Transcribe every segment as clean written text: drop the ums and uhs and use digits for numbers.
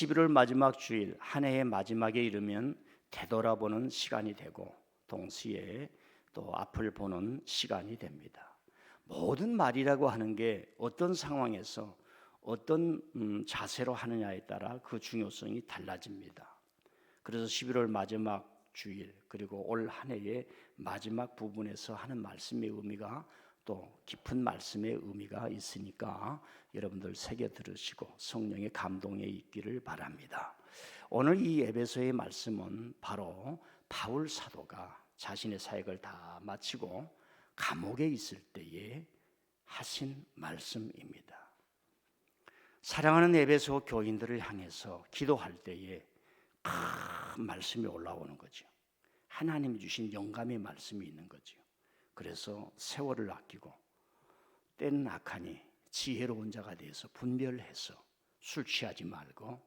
11월 마지막 주일, 한 해의 마지막에 이르면 되돌아보는 시간이 되고 동시에 또 앞을 보는 시간이 됩니다. 모든 말이라고 하는 게 어떤 상황에서 어떤 자세로 하느냐에 따라 그 중요성이 달라집니다. 그래서 11월 마지막 주일 그리고 올 한 해의 마지막 부분에서 하는 말씀의 의미가 또 깊은 말씀의 의미가 있으니까 여러분들 새겨 들으시고 성령의 감동에 있기를 바랍니다. 오늘 이 에베소의 말씀은 바로 바울 사도가 자신의 사역을 다 마치고 감옥에 있을 때에 하신 말씀입니다. 사랑하는 에베소 교인들을 향해서 기도할 때에 큰 말씀이 올라오는 거죠. 하나님이 주신 영감의 말씀이 있는 거죠. 그래서 세월을 아끼고 때는 악하니 지혜로운 자가 되어서 분별해서 술 취하지 말고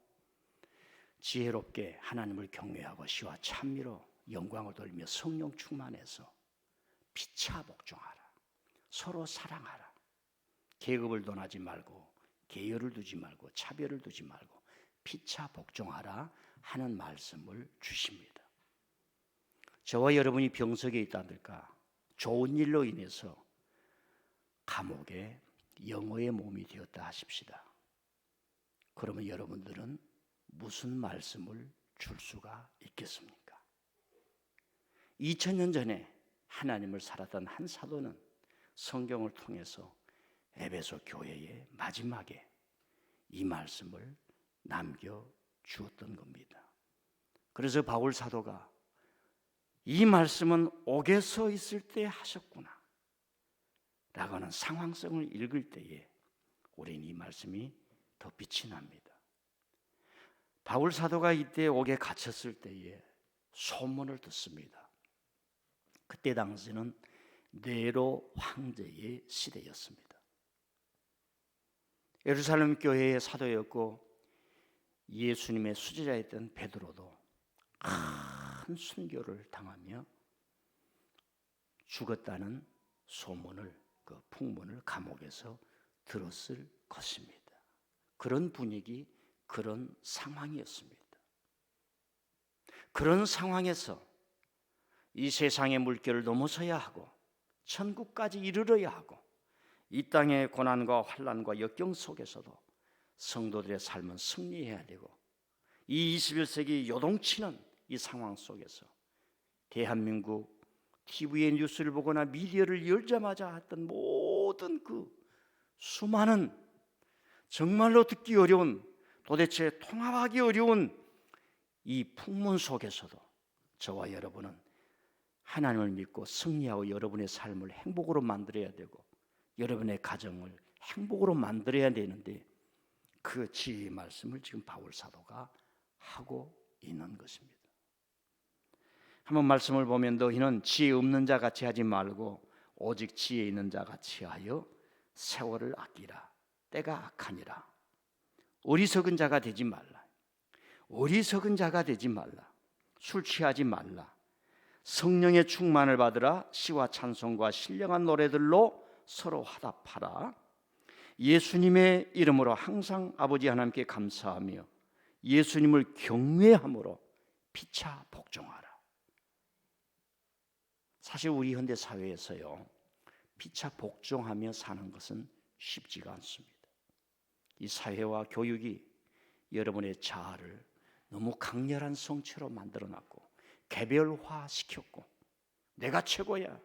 지혜롭게 하나님을 경외하고 시와 찬미로 영광을 돌리며 성령 충만해서 피차 복종하라. 서로 사랑하라. 계급을 논하지 말고 계열을 두지 말고 차별을 두지 말고 피차 복종하라 하는 말씀을 주십니다. 저와 여러분이 병석에 있다든가 좋은 일로 인해서 감옥에 영어의 몸이 되었다 하십시다. 그러면 여러분들은 무슨 말씀을 줄 수가 있겠습니까? 2000년 전에 하나님을 살았던 한 사도는 성경을 통해서 에베소 교회의 마지막에 이 말씀을 남겨주었던 겁니다. 그래서 바울 사도가 이 말씀은 옥에 서 있을 때 하셨구나 라고 하는 상황성을 읽을 때에 우리는 이 말씀이 더 빛이 납니다. 바울 사도가 이때 옥에 갇혔을 때에 소문을 듣습니다. 그때 당시는 네로 황제의 시대였습니다. 예루살렘 교회의 사도였고 예수님의 수제자였던 베드로도 큰 순교를 당하며 죽었다는 소문을 그 풍문을 감옥에서 들었을 것입니다. 그런 분위기, 그런 상황이었습니다. 그런 상황에서 이 세상의 물결을 넘어서야 하고 천국까지 이르러야 하고 이 땅의 고난과 환난과 역경 속에서도 성도들의 삶은 승리해야 되고 이 21세기 요동치는 이 상황 속에서 대한민국 TV의 뉴스를 보거나 미디어를 열자마자 했던 모든 그 수많은 정말로 듣기 어려운 도대체 통합하기 어려운 이 풍문 속에서도 저와 여러분은 하나님을 믿고 승리하고 여러분의 삶을 행복으로 만들어야 되고 여러분의 가정을 행복으로 만들어야 되는데 그 지혜의 말씀을 지금 바울 사도가 하고 있는 것입니다. 한번 말씀을 보면 너희는 지혜 없는 자 같이 하지 말고 오직 지혜 있는 자 같이 하여 세월을 아끼라. 때가 악하니라. 어리석은 자가 되지 말라. 어리석은 자가 되지 말라. 술 취하지 말라. 성령의 충만을 받으라. 시와 찬송과 신령한 노래들로 서로 화답하라. 예수님의 이름으로 항상 아버지 하나님께 감사하며 예수님을 경외함으로 피차 복종하라. 사실 우리 현대 사회에서요 피차 복종하며 사는 것은 쉽지가 않습니다. 이 사회와 교육이 여러분의 자아를 너무 강렬한 성체로 만들어놨고 개별화시켰고 내가 최고야.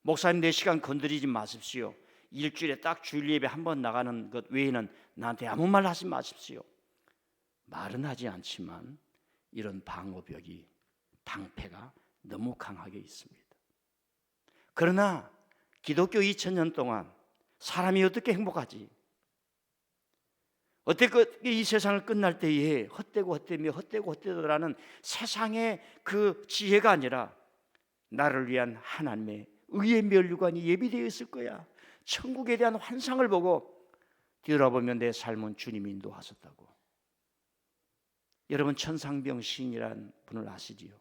목사님 4시간 건드리지 마십시오. 일주일에 딱 주일 예배 한 번 나가는 것 외에는 나한테 아무 말 하지 마십시오. 말은 하지 않지만 이런 방어벽이 방패가 너무 강하게 있습니다. 그러나 기독교 2000년 동안 사람이 어떻게 행복하지? 어떻게 이 세상을 끝날 때에 헛되고 헛되며 헛되고 헛되더라는 세상의 그 지혜가 아니라 나를 위한 하나님의 의의 면류관이 예비되어 있을 거야. 천국에 대한 환상을 보고 뒤돌아보면 내 삶은 주님이 인도하셨다고. 여러분 천상병 시인이란 분을 아시지요?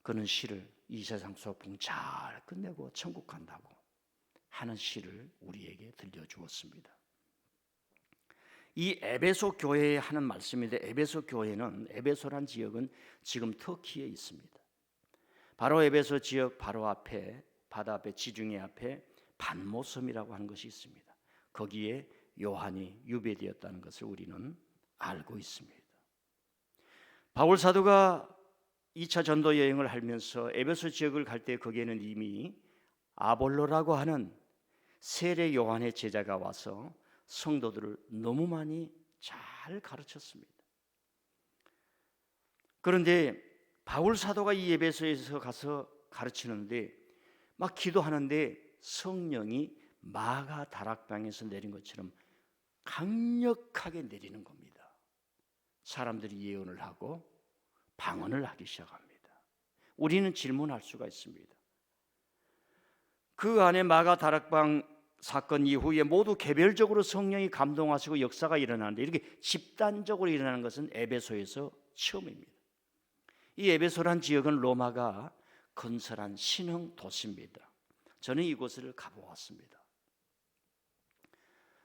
그는 시를 이 세상 소풍 잘 끝내고 천국 간다고 하는 시를 우리에게 들려주었습니다. 이 에베소 교회에 하는 말씀인데, 에베소 교회는, 에베소란 지역은 지금 터키에 있습니다. 바로 에베소 지역 바로 앞에, 바다 앞에, 지중해 앞에 반모섬이라고 하는 것이 있습니다. 거기에 요한이 유배되었다는 것을 우리는 알고 있습니다. 바울 사도가 2차 전도 여행을 하면서 에베소 지역을 갈 때 거기에는 이미 아볼로라고 하는 세례 요한의 제자가 와서 성도들을 너무 많이 잘 가르쳤습니다. 그런데 바울 사도가 이 에베소에서 가서 가르치는데 막 기도하는데 성령이 마가 다락방에서 내린 것처럼 강력하게 내리는 겁니다. 사람들이 예언을 하고 방언을 하기 시작합니다. 우리는 질문할 수가 있습니다. 그 안에 마가 다락방 사건 이후에 모두 개별적으로 성령이 감동하시고 역사가 일어나는데, 이렇게 집단적으로 일어나는 것은 에베소에서 처음입니다. 이 에베소란 지역은 로마가 건설한 신흥 도시입니다. 저는 이곳을 가보았습니다.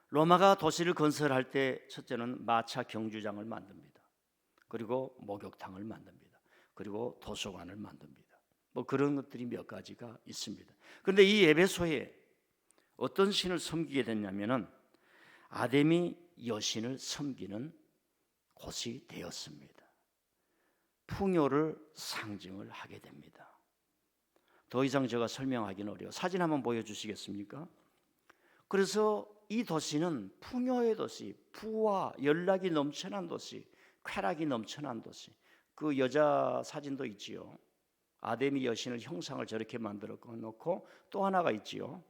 로마가 도시를 건설할 때 첫째는 마차 경주장을 만듭니다. 그리고 목욕탕을 만듭니다. 그리고 도서관을 만듭니다. 뭐 그런 것들이 몇 가지가 있습니다. 그런데 이 에베소에 어떤 신을 섬기게 됐냐면은 아데미 여신을 섬기는 곳이 되었습니다. 풍요를 상징을 하게 됩니다. 더 이상 제가 설명하기는 어려워요. 사진 한번 보여주시겠습니까? 그래서 이 도시는 풍요의 도시, 부와 연락이 넘쳐난 도시, 쾌락이 넘쳐난 도시. 그 여자 사진도 있지요. 아데미 여신을 형상을 저렇게 만들어 놓고 또 하나가 있지요.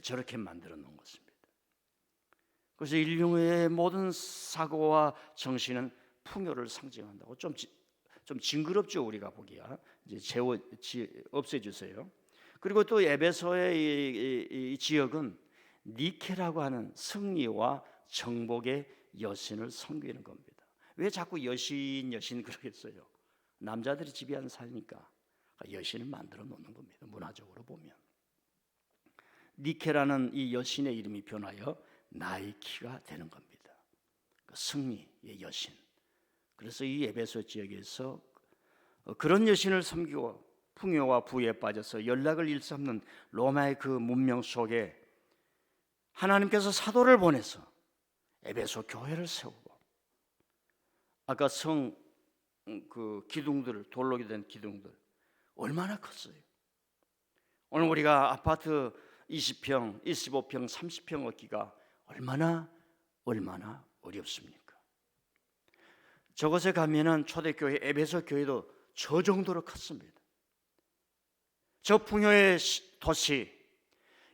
저렇게 만들어 놓은 것입니다. 그래서 인류의 모든 사고와 정신은 풍요를 상징한다고. 좀 징그럽죠, 우리가 보기야. 이제 없애주세요. 그리고 또 에베소의 이 지역은 니케라고 하는 승리와 정복의 여신을 섬기는 겁니다. 왜 자꾸 여신 그러겠어요? 남자들이 지배하는 사회니까 여신을 만들어 놓는 겁니다. 문화적으로 보면 니케라는 이 여신의 이름이 변하여 나이키가 되는 겁니다. 그 승리의 여신. 그래서 이 에베소 지역에서 그런 여신을 섬기고 풍요와 부에 빠져서 연락을 일삼는 로마의 그 문명 속에 하나님께서 사도를 보내서 에베소 교회를 세우고, 아까 그 기둥들, 돌로 된 기둥들 얼마나 컸어요. 오늘 우리가 아파트 20평, 25평, 30평 얻기가 얼마나 어렵습니까? 저곳에 가면은 초대교회 에베소 교회도 저 정도로 컸습니다. 저 풍요의 도시,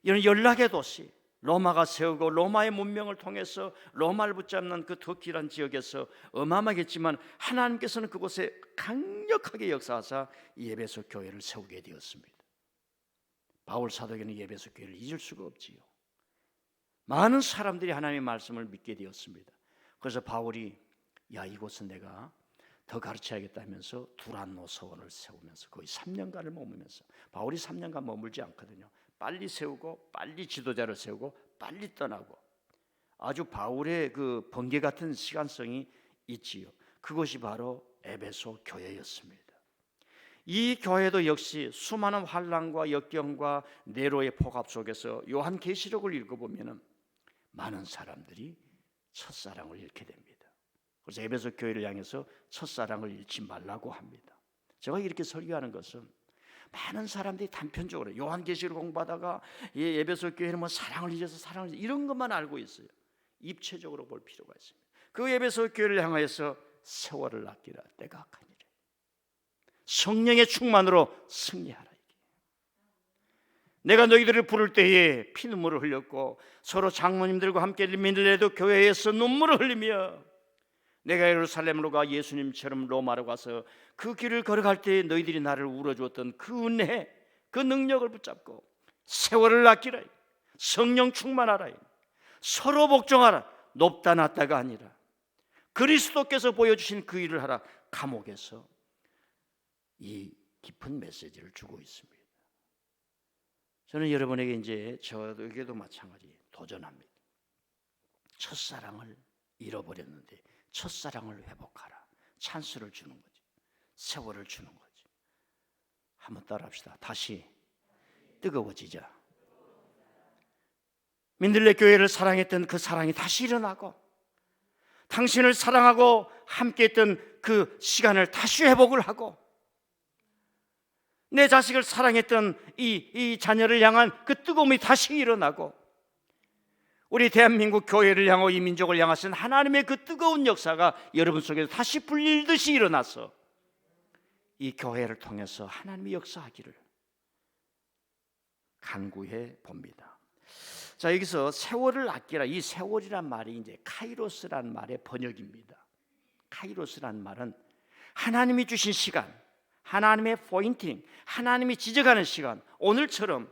이런 연락의 도시, 로마가 세우고 로마의 문명을 통해서 로마를 붙잡는 그 터키란 지역에서 어마어마하겠지만 하나님께서는 그곳에 강력하게 역사하사 이 에베소 교회를 세우게 되었습니다. 바울 사도에게는 이 에베소 교회를 잊을 수가 없지요. 많은 사람들이 하나님의 말씀을 믿게 되었습니다. 그래서 바울이 이곳은 내가 더 가르쳐야겠다 하면서 두란노 서원을 세우면서 거의 3년간을 머물면서, 바울이 3년간 머물지 않거든요. 빨리 세우고 빨리 지도자를 세우고 빨리 떠나고, 아주 바울의 그 번개 같은 시간성이 있지요. 그것이 바로 에베소 교회였습니다. 이 교회도 역시 수많은 환난과 역경과 네로의 폭압 속에서 요한계시록을 읽어보면 많은 사람들이 첫사랑을 잃게 됩니다. 그래서 에베소 교회를 향해서 첫사랑을 잃지 말라고 합니다. 제가 이렇게 설교하는 것은 많은 사람들이 단편적으로 요한계시를 공부하다가 에베소 교회는 뭐 사랑을 잊어서 이런 것만 알고 있어요. 입체적으로 볼 필요가 있습니다. 그 에베소 교회를 향하여서 세월을 아끼라, 때가 악하니라. 성령의 충만으로 승리하라. 내가 너희들을 부를 때에 피눈물을 흘렸고 서로 장로님들과 함께 밀레도 교회에서 눈물을 흘리며, 내가 예루살렘으로 가 예수님처럼 로마로 가서 그 길을 걸어갈 때 너희들이 나를 울어주었던 그 은혜, 그 능력을 붙잡고 세월을 아끼라, 성령 충만하라, 서로 복종하라, 높다 낮다가 아니라 그리스도께서 보여주신 그 일을 하라. 감옥에서 이 깊은 메시지를 주고 있습니다. 저는 여러분에게 이제 저에게도 마찬가지 도전합니다. 첫사랑을 잃어버렸는데 첫사랑을 회복하라. 찬스를 주는 거지. 세월을 주는 거지. 한번 따라합시다. 다시 뜨거워지자. 민들레 교회를 사랑했던 그 사랑이 다시 일어나고, 당신을 사랑하고 함께했던 그 시간을 다시 회복을 하고, 내 자식을 사랑했던 이 자녀를 향한 그 뜨거움이 다시 일어나고, 우리 대한민국 교회를 향하고 이 민족을 향하신 하나님의 그 뜨거운 역사가 여러분 속에서 다시 불릴듯이 일어나서 이 교회를 통해서 하나님이 역사하기를 간구해 봅니다. 자, 여기서 세월을 아끼라, 이 세월이란 말이 이제 카이로스란 말의 번역입니다. 카이로스란 말은 하나님이 주신 시간, 하나님의 포인팅, 하나님이 지적하는 시간. 오늘처럼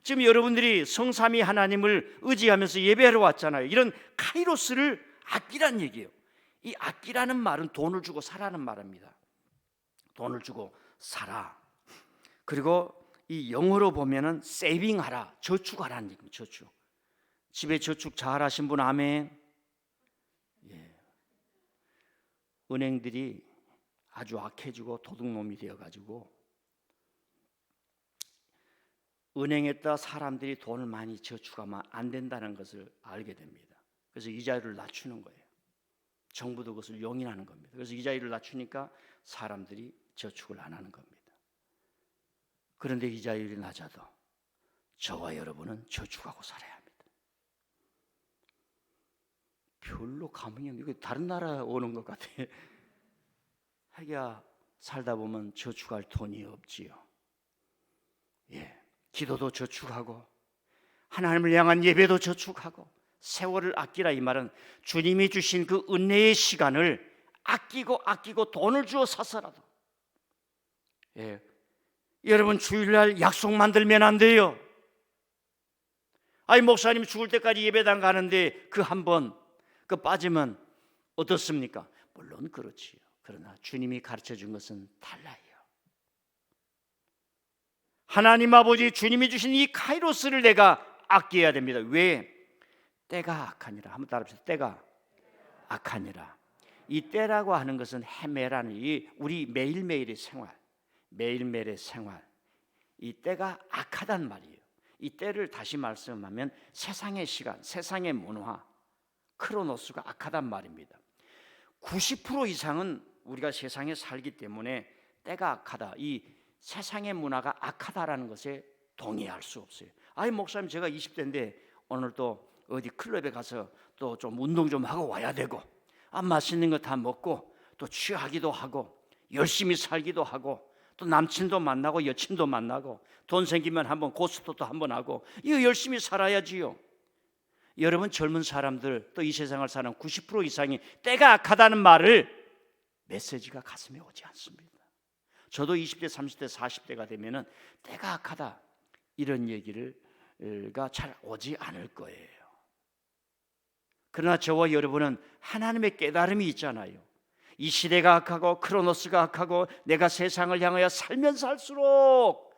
지금 여러분들이 성삼위 하나님을 의지하면서 예배하러 왔잖아요. 이런 카이로스를 아끼란 얘기예요. 이 아끼라는 말은 돈을 주고 사라는 말입니다. 돈을 주고 사라. 그리고 이 영어로 보면은 세이빙하라, 저축하라는 얘기입니다. 저축. 집에 저축 잘 하신 분 아멘. 예. 은행들이 아주 악해지고 도둑놈이 되어가지고 은행에다 사람들이 돈을 많이 저축하면 안 된다는 것을 알게 됩니다. 그래서 이자율을 낮추는 거예요. 정부도 그것을 용인하는 겁니다. 그래서 이자율을 낮추니까 사람들이 저축을 안 하는 겁니다. 그런데 이자율이 낮아도 저와 여러분은 저축하고 살아야 합니다. 별로 감흥이 없는, 이거 다른 나라 오는 것 같아요. 하기야 살다 보면 저축할 돈이 없지요. 예, 기도도 저축하고 하나님을 향한 예배도 저축하고 세월을 아끼라, 이 말은 주님이 주신 그 은혜의 시간을 아끼고 돈을 주어 사서라도, 예, 여러분 주일날 약속 만들면 안 돼요. 아니 목사님 죽을 때까지 예배당 가는데 그 한 번 그 빠지면 어떻습니까? 물론 그렇지요. 그러나 주님이 가르쳐 준 것은 달라요. 하나님 아버지 주님이 주신 이 카이로스를 내가 아껴야 됩니다. 왜? 때가 악하니라. 한번 따라합시다. 때가 악하니라. 이 때라고 하는 것은 헤매라는, 이 우리 매일매일의 생활, 매일매일의 생활, 이 때가 악하단 말이에요. 이 때를 다시 말씀하면 세상의 시간, 세상의 문화, 크로노스가 악하단 말입니다. 90% 이상은 우리가 세상에 살기 때문에 때가 악하다, 이 세상의 문화가 악하다라는 것에 동의할 수 없어요. 아니 목사님 제가 20대인데 오늘 또 어디 클럽에 가서 또 좀 운동 좀 하고 와야 되고, 맛있는 거 다 먹고 또 취하기도 하고 열심히 살기도 하고 또 남친도 만나고 여친도 만나고 돈 생기면 한번 고스톱도 한번 하고, 이거 열심히 살아야지요. 여러분 젊은 사람들, 또 이 세상을 사는 90% 이상이 때가 악하다는 말을, 메시지가 가슴에 오지 않습니다. 저도 20대, 30대, 40대가 되면은 때가 악하다 이런 얘기가 잘 오지 않을 거예요. 그러나 저와 여러분은 하나님의 깨달음이 있잖아요. 이 시대가 악하고 크로노스가 악하고 내가 세상을 향하여 살면 살수록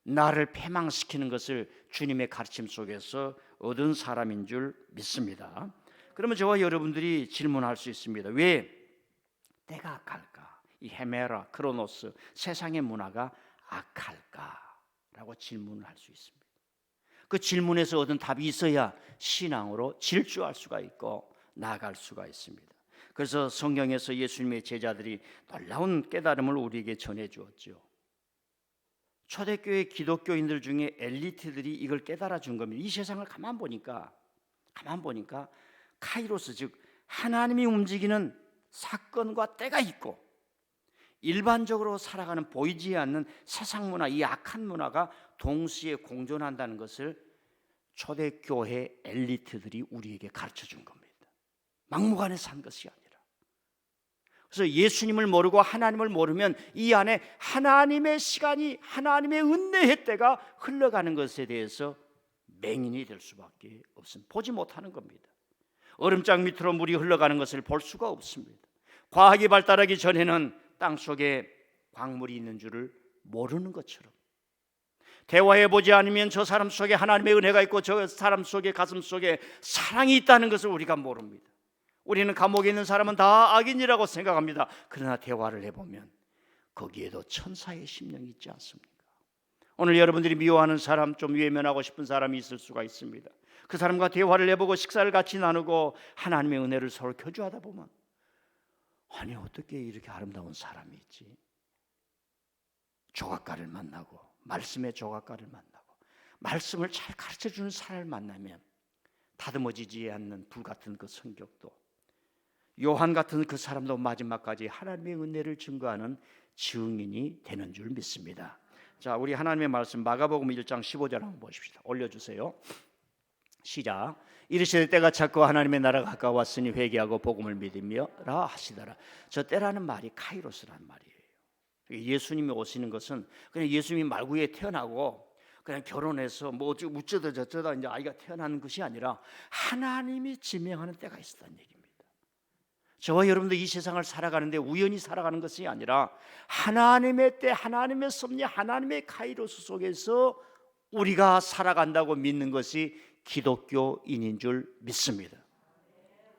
나를 패망시키는 것을 주님의 가르침 속에서 얻은 사람인 줄 믿습니다. 그러면 저와 여러분들이 질문할 수 있습니다. 왜 때가 악할까? 이 헤메라, 크로노스, 세상의 문화가 악할까라고 질문을 할 수 있습니다. 그 질문에서 얻은 답이 있어야 신앙으로 질주할 수가 있고 나아갈 수가 있습니다. 그래서 성경에서 예수님의 제자들이 놀라운 깨달음을 우리에게 전해주었죠. 초대교회 기독교인들 중에 엘리트들이 이걸 깨달아 준 겁니다. 이 세상을 가만 보니까 카이로스, 즉 하나님이 움직이는 사건과 때가 있고 일반적으로 살아가는 보이지 않는 세상 문화, 이 악한 문화가 동시에 공존한다는 것을 초대교회 엘리트들이 우리에게 가르쳐 준 겁니다. 막무가내서 한 것이 아니라. 그래서 예수님을 모르고 하나님을 모르면 이 안에 하나님의 시간이, 하나님의 은혜의 때가 흘러가는 것에 대해서 맹인이 될 수밖에 없습니다. 보지 못하는 겁니다. 얼음장 밑으로 물이 흘러가는 것을 볼 수가 없습니다. 과학이 발달하기 전에는 땅 속에 광물이 있는 줄을 모르는 것처럼 대화해보지 않으면 저 사람 속에 하나님의 은혜가 있고 저 사람 속에 가슴 속에 사랑이 있다는 것을 우리가 모릅니다. 우리는 감옥에 있는 사람은 다 악인이라고 생각합니다. 그러나 대화를 해보면 거기에도 천사의 심령이 있지 않습니까? 오늘 여러분들이 미워하는 사람, 좀 외면하고 싶은 사람이 있을 수가 있습니다. 그 사람과 대화를 해보고 식사를 같이 나누고 하나님의 은혜를 서로 교주하다 보면, 아니 어떻게 이렇게 아름다운 사람이 있지? 조각가를 만나고, 말씀의 조각가를 만나고, 말씀을 잘 가르쳐주는 사람을 만나면 다듬어지지 않는 불같은 그 성격도, 요한 같은 그 사람도 마지막까지 하나님의 은혜를 증거하는 증인이 되는 줄 믿습니다. 자, 우리 하나님의 말씀 마가복음 1장 15절 한번 보십시다. 올려주세요. 시작. 이르시되 때가 찼고 하나님의 나라가 가까웠으니 회개하고 복음을 믿으며라 하시더라. 저 때라는 말이 카이로스라는 말이에요. 예수님이 오시는 것은 그냥 예수님이 말구에 태어나고 그냥 결혼해서 뭐 어쩌다 저쩌다 이제 아이가 태어나는 것이 아니라 하나님이 지명하는 때가 있었다는 얘기입니다. 저와 여러분도 이 세상을 살아가는데 우연히 살아가는 것이 아니라 하나님의 때, 하나님의 섭리, 하나님의 카이로스 속에서 우리가 살아간다고 믿는 것이 기독교인인 줄 믿습니다.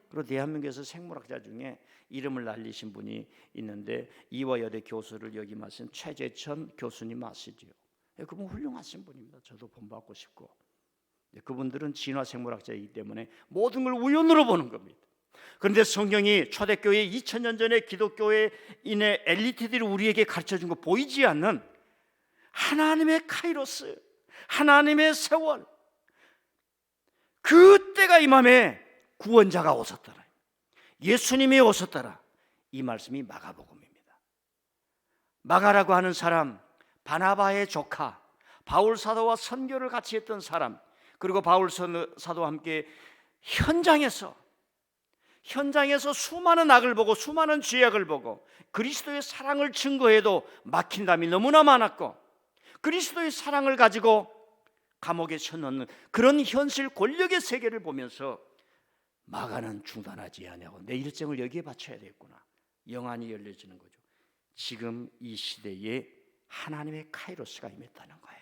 그리고 대한민국에서 생물학자 중에 이름을 날리신 분이 있는데 이화여대 교수를 역임하신 최재천 교수님 아시죠? 그분 훌륭하신 분입니다. 저도 본받고 싶고, 그분들은 진화생물학자이기 때문에 모든 걸 우연으로 보는 겁니다. 그런데 성경이 초대교회 2000년 전에 기독교인의 엘리트들이 우리에게 가르쳐준 거 보이지 않는 하나님의 카이로스, 하나님의 세월, 그때가 임함에 구원자가 오셨더라, 예수님이 오셨더라. 이 말씀이 마가복음입니다. 마가라고 하는 사람, 바나바의 조카, 바울 사도와 선교를 같이 했던 사람, 그리고 바울 사도와 함께 현장에서 수많은 악을 보고 수많은 죄악을 보고 그리스도의 사랑을 증거해도 막힌담이 너무나 많았고, 그리스도의 사랑을 가지고 감옥에 쳐넣는 그런 현실 권력의 세계를 보면서 마가는 중단하지 아니하고 내 일정을 여기에 바쳐야 되겠구나. 영안이 열려지는 거죠. 지금 이 시대에 하나님의 카이로스가 임했다는 거예요.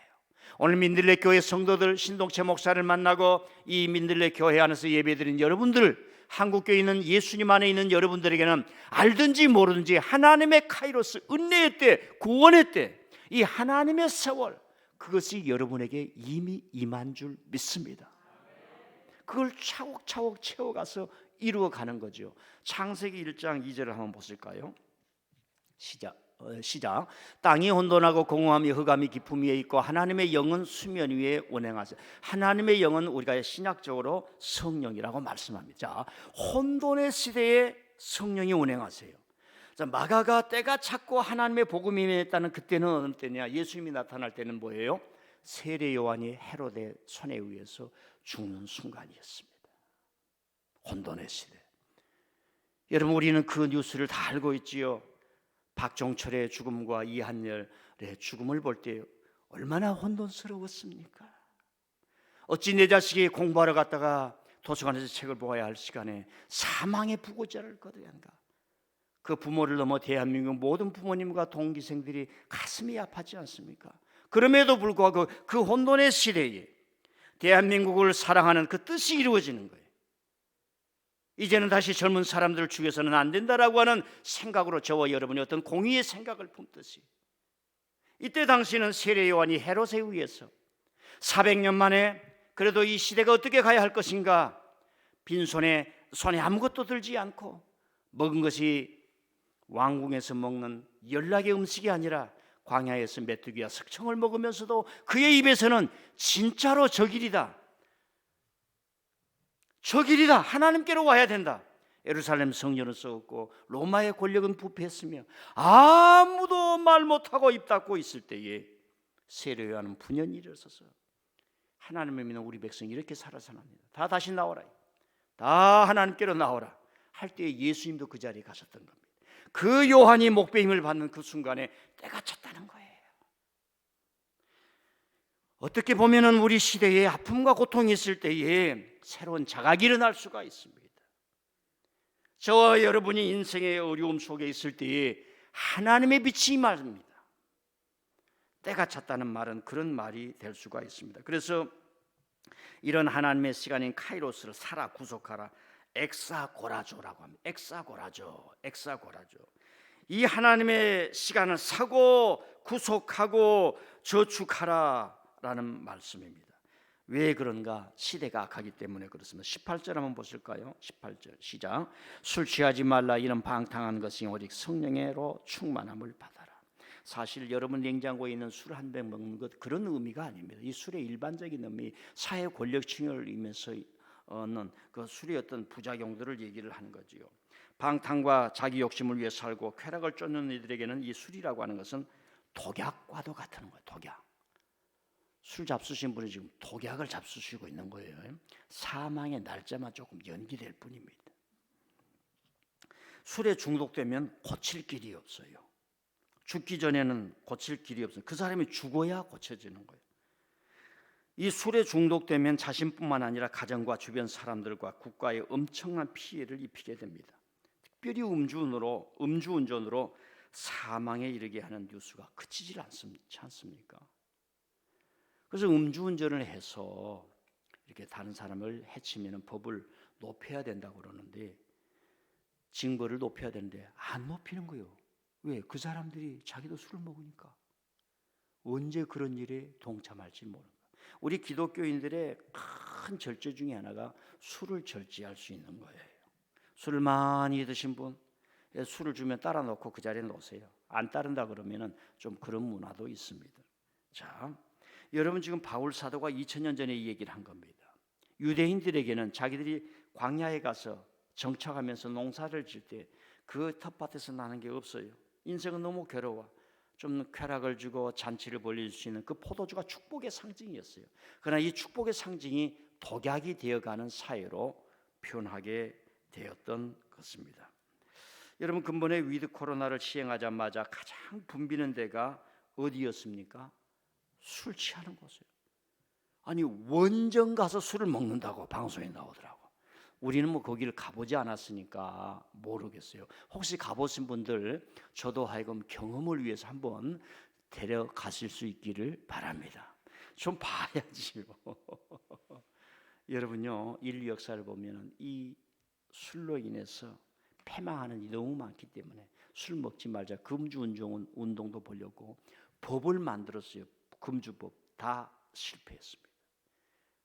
오늘 민들레 교회 성도들, 신동채 목사를 만나고 이 민들레 교회 안에서 예배드린 여러분들, 한국교회 있는 예수님 안에 있는 여러분들에게는 알든지 모르든지 하나님의 카이로스, 은혜의 때, 구원의 때, 이 하나님의 세월, 그것이 여러분에게 이미 임한 줄 믿습니다. 그걸 차곡차곡 채워가서 이루어가는 거죠. 창세기 1장 2절을 한번 보실까요? 시작. 땅이 혼돈하고 공허함이 흑암이 깊음 위에 있고 하나님의 영은 수면 위에 운행하세요. 하나님의 영은 우리가 신약적으로 성령이라고 말씀합니다. 자, 혼돈의 시대에 성령이 운행하세요. 자, 마가가 때가 찼고 하나님의 복음이 임했다는 그때는 어느 때냐? 예수님이 나타날 때는 뭐예요? 세례 요한이 헤로데 손에 의해서 죽는 순간이었습니다. 혼돈의 시대. 여러분, 우리는 그 뉴스를 다 알고 있지요. 박종철의 죽음과 이한열의 죽음을 볼 때 얼마나 혼돈스러웠습니까? 어찌 내 자식이 공부하러 갔다가 도서관에서 책을 보아야 할 시간에 사망의 부고자를 거둬야 한가? 그 부모를 넘어 대한민국 모든 부모님과 동기생들이 가슴이 아팠지 않습니까? 그럼에도 불구하고 그 혼돈의 시대에 대한민국을 사랑하는 그 뜻이 이루어지는 거예요. 이제는 다시 젊은 사람들을 죽여서는 안 된다라고 하는 생각으로 저와 여러분이 어떤 공의의 생각을 품듯이, 이때 당시는 세례 요한이 헤롯에 의해서 400년 만에 그래도 이 시대가 어떻게 가야 할 것인가, 빈손에 손에 아무것도 들지 않고 먹은 것이 왕궁에서 먹는 연락의 음식이 아니라 광야에서 메뚜기와 석청을 먹으면서도 그의 입에서는 진짜로 저 길이다, 하나님께로 와야 된다. 예루살렘 성전은 썩었고 로마의 권력은 부패했으며 아무도 말 못하고 입 닫고 있을 때에 세례 요한은 분연히 일어서서 하나님을 믿는 우리 백성이 이렇게 살아서는 합니다. 다 다시 나오라, 다 하나님께로 나오라 할 때에 예수님도 그 자리에 가셨던 겁니다. 그 요한이 목배임을 받는 그 순간에 때가 찼다는 거예요. 어떻게 보면은 우리 시대에 아픔과 고통이 있을 때에 새로운 자각이 일어날 수가 있습니다. 저와 여러분이 인생의 어려움 속에 있을 때에 하나님의 빛이 임합니다. 때가 찼다는 말은 그런 말이 될 수가 있습니다. 그래서 이런 하나님의 시간인 카이로스를 살아 구속하라, 엑사고라조라고 합니다. 엑사고라조. 이 하나님의 시간을 사고 구속하고 저축하라라는 말씀입니다. 왜 그런가? 시대가 악하기 때문에 그렇습니다. 18절 한번 보실까요? 18절 시작. 술 취하지 말라. 이는 방탕한 것이 오직 성령으로 충만함을 받아라. 사실 여러분 냉장고에 있는 술 한 병 먹는 것 그런 의미가 아닙니다. 이 술의 일반적인 의미, 사회 권력층을 의미해서는 그 술의 어떤 부작용들을 얘기를 하는 거지요. 방탕과 자기 욕심을 위해 살고 쾌락을 쫓는 이들에게는 이 술이라고 하는 것은 독약과도 같은 거예요. 독약. 술 잡수신 분이 지금 독약을 잡수시고 있는 거예요. 사망의 날짜만 조금 연기될 뿐입니다. 술에 중독되면 고칠 길이 없어요. 죽기 전에는 고칠 길이 없어요. 그 사람이 죽어야 고쳐지는 거예요. 이 술에 중독되면 자신뿐만 아니라 가정과 주변 사람들과 국가에 엄청난 피해를 입히게 됩니다. 특별히 음주운전으로 사망에 이르게 하는 뉴스가 그치질 않습니까? 그래서 음주운전을 해서 이렇게 다른 사람을 해치면 법을 높여야 된다고 그러는데, 징벌을 높여야 되는데 안 높이는 거예요. 왜? 그 사람들이 자기도 술을 먹으니까 언제 그런 일에 동참할지 모르는 거예요. 우리 기독교인들의 큰 절제 중에 하나가 술을 절제할 수 있는 거예요. 술을 많이 드신 분, 술을 주면 따라 놓고 그 자리에 놓으세요. 안 따른다 그러면은 좀 그런 문화도 있습니다. 자, 여러분 지금 바울 사도가 2000년 전에 이 얘기를 한 겁니다. 유대인들에게는 자기들이 광야에 가서 정착하면서 농사를 질 때 그 텃밭에서 나는 게 없어요. 인생은 너무 괴로워. 좀 쾌락을 주고 잔치를 벌릴 수 있는 그 포도주가 축복의 상징이었어요. 그러나 이 축복의 상징이 독약이 되어가는 사회로 표현하게 되었던 것입니다. 여러분 근본에 위드 코로나를 시행하자마자 가장 붐비는 데가 어디였습니까? 술 취하는 곳이에요. 아니 원정 가서 술을 먹는다고 방송에 나오더라고. 우리는 뭐 거기를 가보지 않았으니까 모르겠어요. 혹시 가보신 분들 저도 하여금 경험을 위해서 한번 데려가실 수 있기를 바랍니다. 좀 봐야지요. 여러분요, 인류 역사를 보면 이 술로 인해서 패망하는 일이 너무 많기 때문에 술 먹지 말자 금주운동 운동도 보려고 법을 만들었어요. 금주법 다 실패했습니다.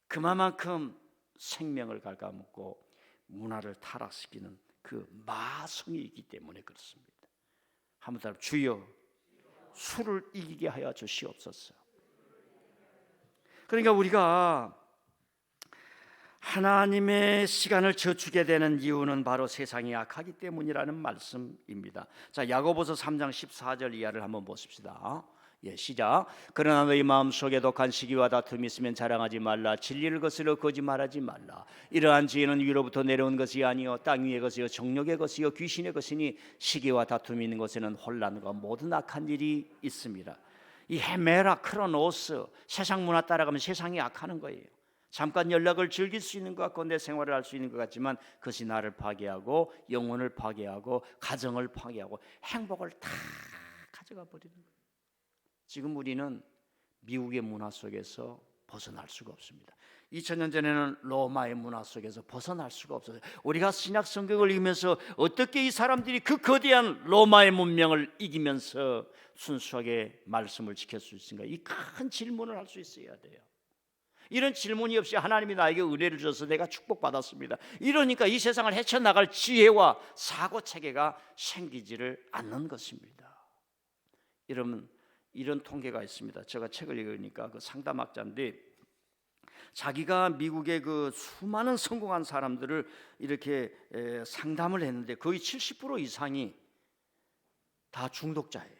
그만큼 생명을 갉아먹고 문화를 타락시키는 그 마성이 있기 때문에 그렇습니다. 한번 따라 주여 술을 이기게 하여 주시옵소서. 그러니까 우리가 하나님의 시간을 저축해야 되는 이유는 바로 세상이 악하기 때문이라는 말씀입니다. 자, 야고보서 3장 14절 이하를 한번 보십시다. 시작. 그러나 너희 마음속에 독한 시기와 다툼이 있으면 자랑하지 말라. 진리를 거스려 거짓말하지 말라. 이러한 지혜는 위로부터 내려온 것이 아니요 땅 위의 것이요 정욕의 것이요 귀신의 것이니 시기와 다툼이 있는 곳에는 혼란과 모든 악한 일이 있습니다. 이 헤메라 크로노스, 세상 문화 따라가면 세상이 악하는 거예요. 잠깐 연락을 즐길 수 있는 것 같고 내 생활을 할 수 있는 것 같지만 그것이 나를 파괴하고 영혼을 파괴하고 가정을 파괴하고 행복을 다 가져가 버리는 거예요. 지금 우리는 미국의 문화 속에서 벗어날 수가 없습니다. 2000년 전에는 로마의 문화 속에서 벗어날 수가 없어요. 우리가 신약 성경을 읽으면서 어떻게 이 사람들이 그 거대한 로마의 문명을 이기면서 순수하게 말씀을 지킬 수 있는가? 이 큰 질문을 할 수 있어야 돼요. 이런 질문이 없이 하나님이 나에게 은혜를 줘서 내가 축복받았습니다. 이러니까 이 세상을 헤쳐나갈 지혜와 사고체계가 생기지를 않는 것입니다. 여러분 이런 통계가 있습니다. 제가 책을 읽으니까 그 상담학자인데 자기가 미국의 그 수많은 성공한 사람들을 이렇게 상담을 했는데 거의 70% 이상이 다 중독자예요.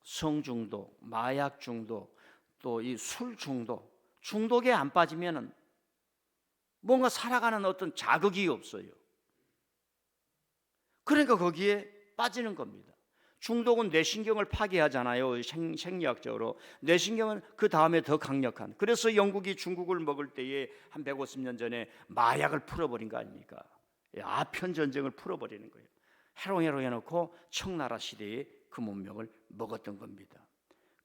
성중독, 마약 중독, 또 이 술 중독. 중독에 안 빠지면은 뭔가 살아가는 어떤 자극이 없어요. 그러니까 거기에 빠지는 겁니다. 중독은 뇌신경을 파괴하잖아요. 생리학적으로 뇌신경은 그 다음에 더 강력한. 그래서 영국이 중국을 먹을 때에 한 150년 전에 마약을 풀어버린 거 아닙니까? 아편 전쟁을 풀어버리는 거예요. 해롱해롱 해놓고 청나라 시대에 그 문명을 먹었던 겁니다.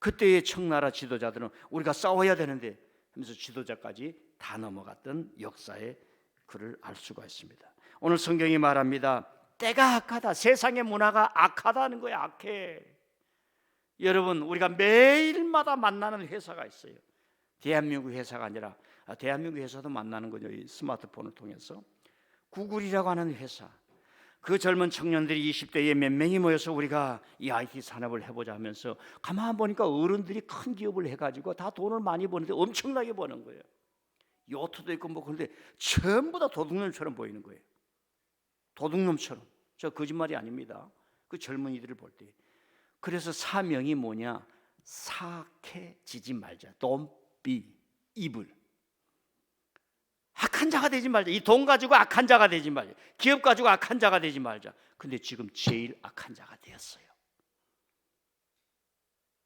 그때의 청나라 지도자들은 우리가 싸워야 되는데 하면서 지도자까지 다 넘어갔던 역사의 그를 알 수가 있습니다. 오늘 성경이 말합니다. 때가 악하다. 세상의 문화가 악하다는 거예요. 악해. 여러분, 우리가 매일마다 만나는 회사가 있어요. 대한민국 회사가 아니라 대한민국 회사도 만나는 거죠. 이 스마트폰을 통해서. 구글이라고 하는 회사. 그 젊은 청년들이 20대에 몇 명이 모여서 우리가 이 IT 산업을 해보자 하면서 가만 보니까 어른들이 큰 기업을 해가지고 다 돈을 많이 버는데 엄청나게 버는 거예요. 요트도 있고 뭐 그런데 전부 다 도둑놈처럼 보이는 거예요. 도둑놈처럼. 저 거짓말이 아닙니다. 그 젊은이들을 볼 때. 그래서 사명이 뭐냐? 사악해지지 말자. Don't be evil. 악한 자가 되지 말자. 이 돈 가지고 악한 자가 되지 말자. 기업 가지고 악한 자가 되지 말자. 근데 지금 제일 악한 자가 되었어요.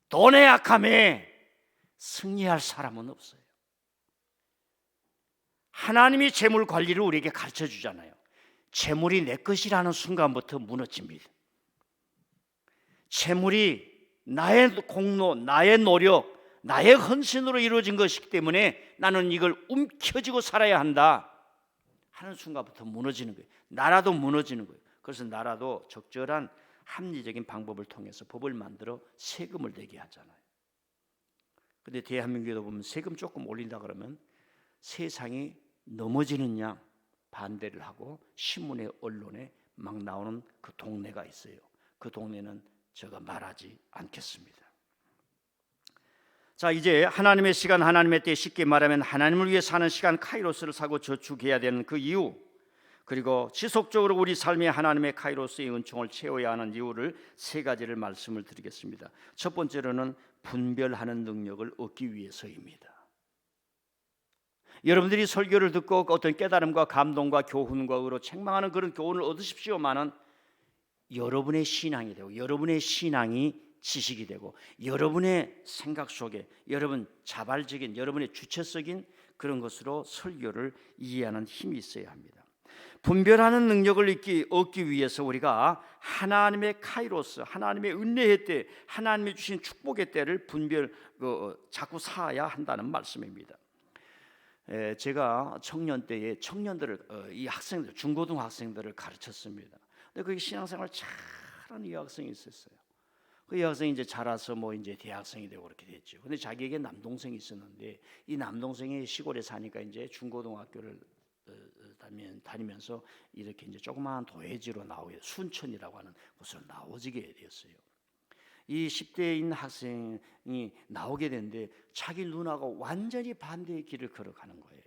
돈의 악함에 승리할 사람은 없어요. 하나님이 재물 관리를 우리에게 가르쳐 주잖아요. 재물이 내 것이라는 순간부터 무너집니다. 재물이 나의 공로, 나의 노력, 나의 헌신으로 이루어진 것이기 때문에 나는 이걸 움켜쥐고 살아야 한다 하는 순간부터 무너지는 거예요. 나라도 무너지는 거예요. 그래서 나라도 적절한 합리적인 방법을 통해서 법을 만들어 세금을 내게 하잖아요. 그런데 대한민국에도 보면 세금 조금 올린다 그러면 세상이 넘어지는 양 반대를 하고 신문에 언론에 막 나오는 그 동네가 있어요. 그 동네는 제가 말하지 않겠습니다. 자, 이제 하나님의 시간, 하나님의 때, 쉽게 말하면 하나님을 위해 사는 시간 카이로스를 사고 저축해야 되는 그 이유, 그리고 지속적으로 우리 삶에 하나님의 카이로스의 은총을 채워야 하는 이유를 세 가지를 말씀을 드리겠습니다. 첫 번째로는 분별하는 능력을 얻기 위해서입니다. 여러분들이 설교를 듣고 어떤 깨달음과 감동과 교훈과 의로 책망하는 그런 교훈을 얻으십시오마는 여러분의 신앙이 되고 여러분의 신앙이 지식이 되고 여러분의 생각 속에 여러분 자발적인 여러분의 주체적인 그런 것으로 설교를 이해하는 힘이 있어야 합니다. 분별하는 능력을 얻기 위해서 우리가 하나님의 카이로스, 하나님의 은혜의 때, 하나님이 주신 축복의 때를 자꾸 사야 한다는 말씀입니다. 제가 청년 때에 청년들을 이 학생들 중고등 학생들을 가르쳤습니다. 근데 거기 신앙생활 잘하는 이 학생이 있었어요. 그 여학생이 이제 자라서 뭐 이제 대학생이 되고 그렇게 됐죠. 근데 자기에게 남동생이 있었는데 이 남동생이 시골에 사니까 이제 중고등학교를 다니면서 이렇게 이제 조그마한 도회지로 나오게 순천이라고 하는 곳으로 나오지게 되었어요. 이 10대인 학생이 나오게 됐는데 자기 누나가 완전히 반대의 길을 걸어가는 거예요.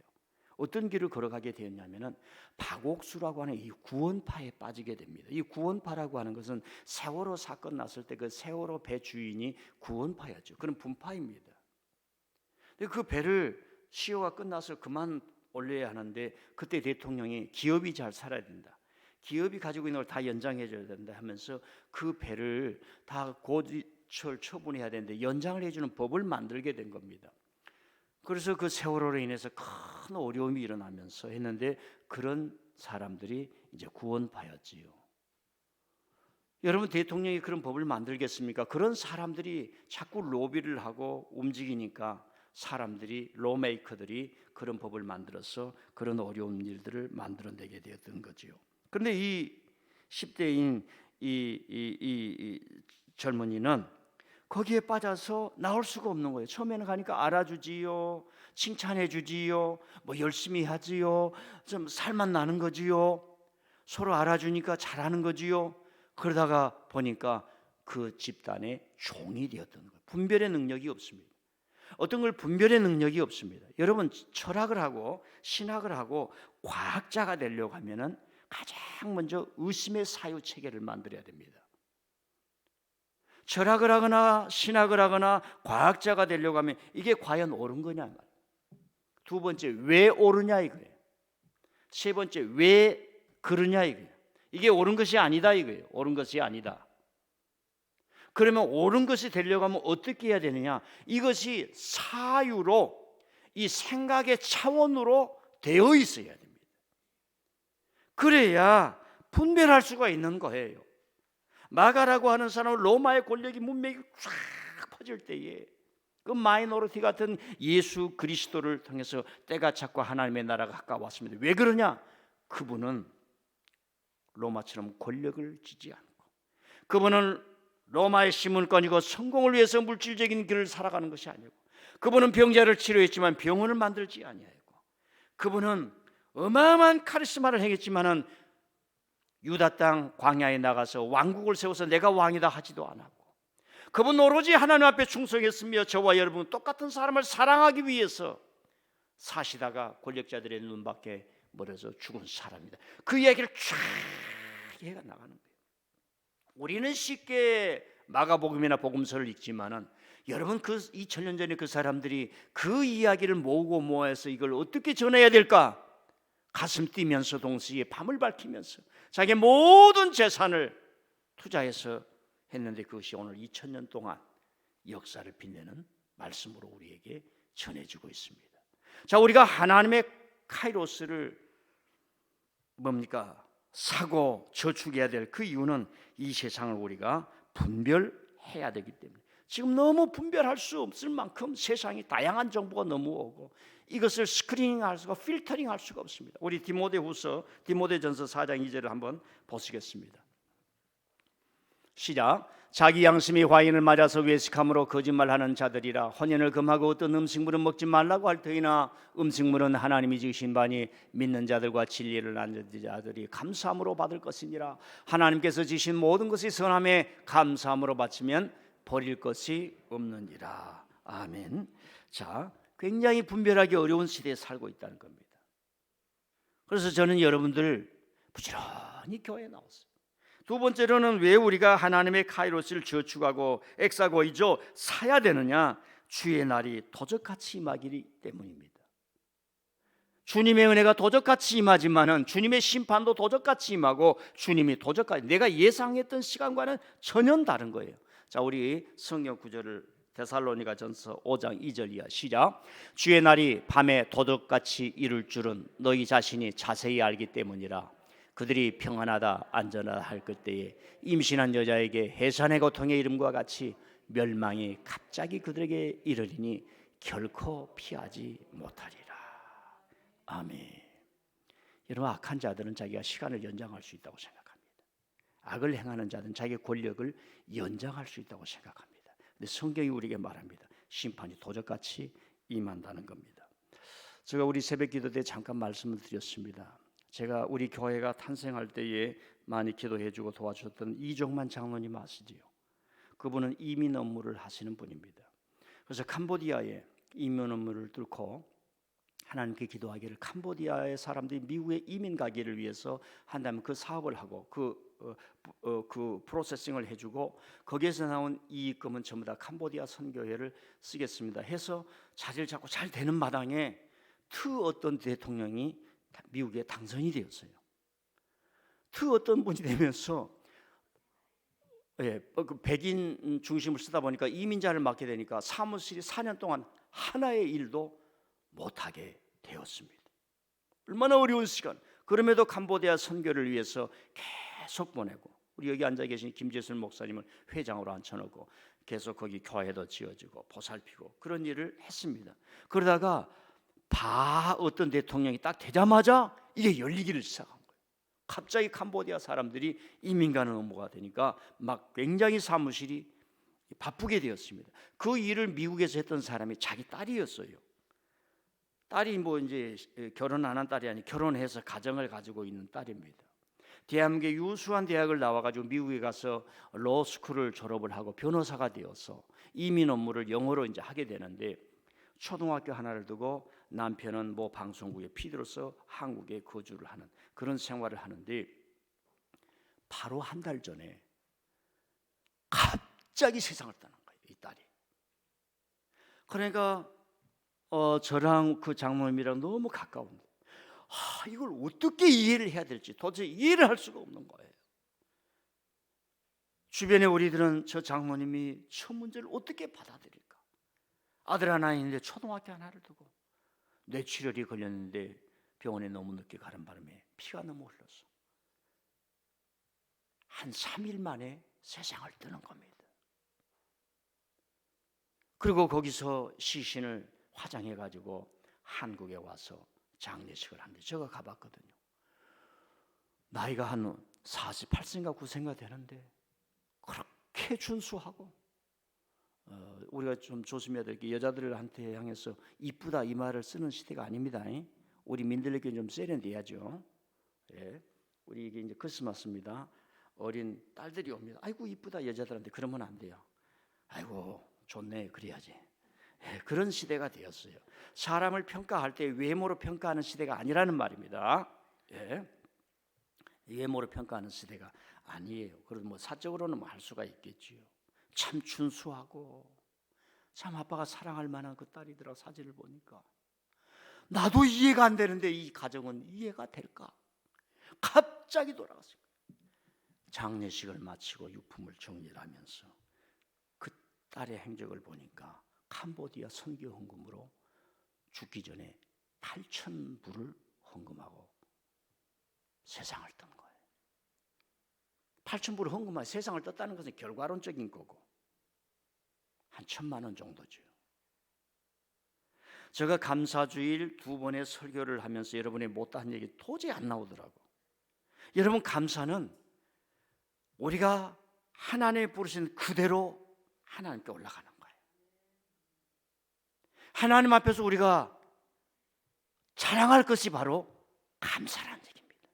어떤 길을 걸어가게 되었냐면은 박옥수라고 하는 이 구원파에 빠지게 됩니다. 이 구원파라고 하는 것은 세월호 사건 났을 때 그 세월호 배 주인이 구원파였죠. 그런 분파입니다. 근데 그 배를 시효가 끝나서 그만 올려야 하는데 그때 대통령이 기업이 잘 살아야 된다. 기업이 가지고 있는 걸 다 연장해 줘야 된다 하면서 그 배를 다 고철 처분해야 되는데 연장을 해주는 법을 만들게 된 겁니다. 그래서 그 세월호로 인해서 큰 어려움이 일어나면서 했는데 그런 사람들이 이제 구원파였지요. 여러분 대통령이 그런 법을 만들겠습니까? 그런 사람들이 자꾸 로비를 하고 움직이니까 사람들이 로메이커들이 그런 법을 만들어서 그런 어려운 일들을 만들어내게 되었던 거지요. 그런데 이 10대인 이 젊은이는 거기에 빠져서 나올 수가 없는 거예요. 처음에는 가니까 알아주지요, 칭찬해 주지요, 뭐 열심히 하지요, 좀 살만 나는 거지요. 서로 알아주니까 잘하는 거지요. 그러다가 보니까 그 집단의 종이 되었던 거예요. 분별의 능력이 없습니다. 어떤 걸 분별의 능력이 없습니다. 여러분 철학을 하고 신학을 하고 과학자가 되려고 하면은 가장 먼저 의심의 사유 체계를 만들어야 됩니다. 철학을 하거나 신학을 하거나 과학자가 되려고 하면 이게 과연 옳은 거냐. 두 번째 왜 옳으냐 이거예요. 세 번째 왜 그러냐 이거예요. 이게 옳은 것이 아니다 이거예요. 옳은 것이 아니다. 그러면 옳은 것이 되려고 하면 어떻게 해야 되느냐. 이것이 사유로 이 생각의 차원으로 되어 있어야 됩니다. 그래야 분별할 수가 있는 거예요. 마가라고 하는 사람은 로마의 권력이 문맥이 쫙 커질 때에 그 마이너리티 같은 예수 그리스도를 통해서 때가 찼고 하나님의 나라가 가까웠습니다. 왜 그러냐? 그분은 로마처럼 권력을 지지 않고, 그분은 로마의 시민권이고 성공을 위해서 물질적인 길을 살아가는 것이 아니고, 그분은 병자를 치료했지만 병원을 만들지 아니하고, 그분은 어마어마한 카리스마를 행했지만은 유다 땅 광야에 나가서 왕국을 세워서 내가 왕이다 하지도 않았고, 그분 오로지 하나님 앞에 충성했으며 저와 여러분 똑같은 사람을 사랑하기 위해서 사시다가 권력자들의 눈밖에 멀어져 죽은 사람이다. 그 이야기를 쫙 해가 나가는 거예요. 우리는 쉽게 마가복음이나 복음서를 읽지만은 여러분 그 2000년 전에 그 사람들이 그 이야기를 모아서 이걸 어떻게 전해야 될까? 가슴 뛰면서 동시에 밤을 밝히면서 자기의 모든 재산을 투자해서 했는데, 그것이 오늘 2000년 동안 역사를 빛내는 말씀으로 우리에게 전해지고 있습니다. 자, 우리가 하나님의 카이로스를 뭡니까? 사고 저축해야 될 그 이유는 이 세상을 우리가 분별해야 되기 때문에. 지금 너무 분별할 수 없을 만큼 세상이 다양한 정보가 너무 오고 이것을 스크리닝할 수가, 필터링할 수가 없습니다. 우리 디모데전서 4장 2절을 한번 보시겠습니다. 시작. 자기 양심이 화인을 맞아서 외식함으로 거짓말하는 자들이라. 혼연을 금하고 어떤 음식물은 먹지 말라고 할 터이나 음식물은 하나님이 지으신 바니 믿는 자들과 진리를 아는 자들이 감사함으로 받을 것이니라. 하나님께서 지으신 모든 것이 선함에 감사함으로 바치면 버릴 것이 없느니라. 아멘. 자, 굉장히 분별하기 어려운 시대에 살고 있다는 겁니다. 그래서 저는 여러분들 부지런히 교회에 나왔어요. 두 번째로는 왜 우리가 하나님의 카이로스를 저축하고 엑사고이죠 사야 되느냐? 주의 날이 도적같이 임하기 때문입니다. 주님의 은혜가 도적같이 임하지만은 주님의 심판도 도적같이 임하고, 주님이 도적같이, 내가 예상했던 시간과는 전혀 다른 거예요. 자, 우리 성경 구절을 데살로니가전서 5장 2절 이하 시작. 주의 날이 밤에 도둑같이 이룰 줄은 너희 자신이 자세히 알기 때문이라. 그들이 평안하다 안전하다 할 그때에 임신한 여자에게 해산의 고통의 이름과 같이 멸망이 갑자기 그들에게 이르리니 결코 피하지 못하리라. 아멘. 여러분, 악한 자들은 자기가 시간을 연장할 수 있다고 생각합니다. 악을 행하는 자들은 자기의 권력을 연장할 수 있다고 생각합니다. 근데 성경이 우리에게 말합니다. 심판이 도적같이 임한다는 겁니다. 제가 우리 새벽기도 때 잠깐 말씀을 드렸습니다. 제가 우리 교회가 탄생할 때에 많이 기도해주고 도와주셨던 이종만 장로님 아시지요? 그분은 이민 업무를 하시는 분입니다. 그래서 캄보디아에 이민 업무를 뚫고 하나님께 기도하기를, 캄보디아의 사람들이 미국에 이민 가기를 위해서 한다면 그 사업을 하고 그 프로세싱을 해주고 거기에서 나온 이익금은 전부 다 캄보디아 선교회를 쓰겠습니다 해서 자리를 잡고 잘 되는 마당에 어떤 대통령이 미국에 당선이 되었어요. 어떤 분이 되면서 그 백인 중심을 쓰다 보니까 이민자를 맡게 되니까 사무실이 4년 동안 하나의 일도 못하게 되었습니다. 얼마나 어려운 시간. 그럼에도 캄보디아 선교를 위해서 계속 보내고, 우리 여기 앉아 계신 김재순 목사님을 회장으로 앉혀놓고 계속 거기 교회도 지어주고 보살피고 그런 일을 했습니다. 그러다가 어떤 대통령이 딱 되자마자 이게 열리기를 시작한 거예요. 갑자기 캄보디아 사람들이 이민 가는 업무가 되니까 막 굉장히 사무실이 바쁘게 되었습니다. 그 일을 미국에서 했던 사람이 자기 딸이었어요. 딸이 이제 결혼 안 한 딸이 아니고 결혼해서 가정을 가지고 있는 딸입니다. 대한민국의 유수한 대학을 나와가지고 미국에 가서 로스쿨을 졸업을 하고 변호사가 되어서 이민 업무를 영어로 이제 하게 되는데, 초등학교 하나를 두고 남편은 뭐 방송국의 PD로서 한국에 거주를 하는 그런 생활을 하는데, 바로 한 달 전에 갑자기 세상을 떠난 거예요, 이 딸이. 그러니까 저랑 그 장모님이랑 너무 가까운데 이걸 어떻게 이해를 해야 될지 도저히 이해를 할 수가 없는 거예요. 주변에 우리들은 저 장모님이 저 문제를 어떻게 받아들일까? 아들 하나 있는데 초등학교 하나를 두고 뇌출혈이 걸렸는데 병원에 너무 늦게 가는 바람에 피가 너무 흘러서 한 3일 만에 세상을 떠난 겁니다. 그리고 거기서 시신을 화장해 가지고 한국에 와서 장례식을 하는데 제가 가봤거든요. 나이가 한 48세인가 9세인가 되는데 그렇게 준수하고, 우리가 좀 조심해야 될 게 여자들한테 향해서 이쁘다 이 말을 쓰는 시대가 아닙니다. 우리 민들에게 좀 세련돼야죠. 예. 우리 이게 이제 크리스마스입니다. 어린 딸들이 옵니다. 아이고 이쁘다 여자들한테 그러면 안 돼요. 아이고 좋네 그래야지. 예, 그런 시대가 되었어요. 사람을 평가할 때 외모로 평가하는 시대가 아니라는 말입니다. 예. 외모로 평가하는 시대가 아니에요. 그래도 뭐 사적으로는 뭐 할 수가 있겠지요. 참 준수하고 참 아빠가 사랑할 만한 그 딸이더라. 사진을 보니까 나도 이해가 안 되는데 이 가정은 이해가 될까? 갑자기 돌아갔어요. 장례식을 마치고 유품을 정리를 하면서 그 딸의 행적을 보니까 캄보디아 선교 헌금으로 죽기 전에 8,000불을 헌금하고 세상을 떤 거예요. 8,000불을 헌금하고 세상을 떴다는 것은 결과론적인 거고 한 1,000만 원 정도죠. 제가 감사주일 2번의 설교를 하면서 여러분이 못한 얘기 도저히 안 나오더라고. 여러분 감사는 우리가 하나님이 부르신 그대로 하나님께 올라가는 거예요. 하나님 앞에서 우리가 자랑할 것이 바로 감사라는 얘기입니다.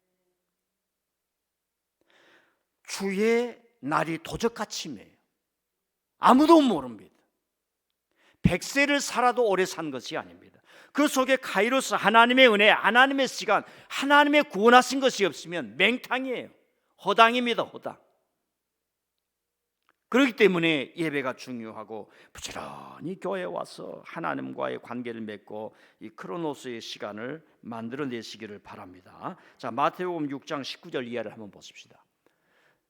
주의 날이 도적같이 임해요. 아무도 모릅니다. 100세를 살아도 오래 산 것이 아닙니다. 그 속에 카이로스 하나님의 은혜, 하나님의 시간, 하나님의 구원하신 것이 없으면 맹탕이에요. 허당입니다. 허당. 그렇기 때문에 예배가 중요하고 부지런히 교회에 와서 하나님과의 관계를 맺고 이 크로노스의 시간을 만들어내시기를 바랍니다. 자, 마태복음 6장 19절 이하를 한번 보십시다.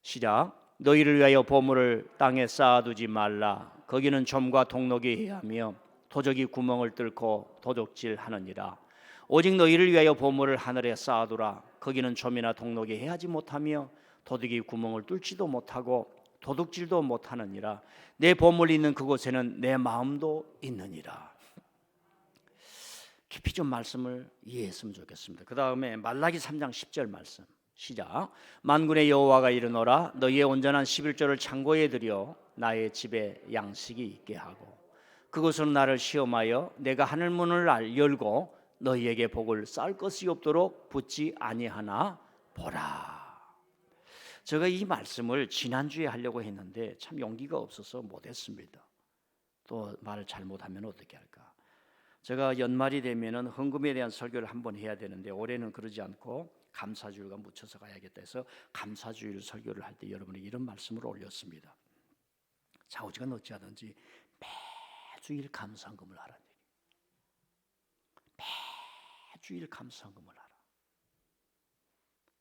시작. 너희를 위하여 보물을 땅에 쌓아두지 말라. 거기는 점과 동록이 해하며 도적이 구멍을 뚫고 도둑질하느니라. 오직 너희를 위하여 보물을 하늘에 쌓아두라. 거기는 점이나 동록이 해하지 못하며 도둑이 구멍을 뚫지도 못하고 도둑질도 못하느니라. 내 보물이 있는 그곳에는 내 마음도 있느니라. 깊이 좀 말씀을 이해했으면 좋겠습니다. 그 다음에 말라기 3장 10절 말씀 시작. 만군의 여호와가 이르노라. 너희의 온전한 11조를 창고에 들여 나의 집에 양식이 있게 하고 그것은 나를 시험하여 내가 하늘 문을 열고 너희에게 복을 쌓을 것이 없도록 붙지 아니하나 보라. 제가 이 말씀을 지난주에 하려고 했는데 참 용기가 없어서 못했습니다. 또 말을 잘못하면 어떻게 할까? 제가 연말이 되면은 헌금에 대한 설교를 한번 해야 되는데 올해는 그러지 않고 감사주일과 묻혀서 가야겠다 해서 감사주일 설교를 할 때 여러분이 이런 말씀을 올렸습니다. 좌우지간 어찌하든지 매주일 감사헌금을 하라는 얘기. 매주일 감사헌금을 하라.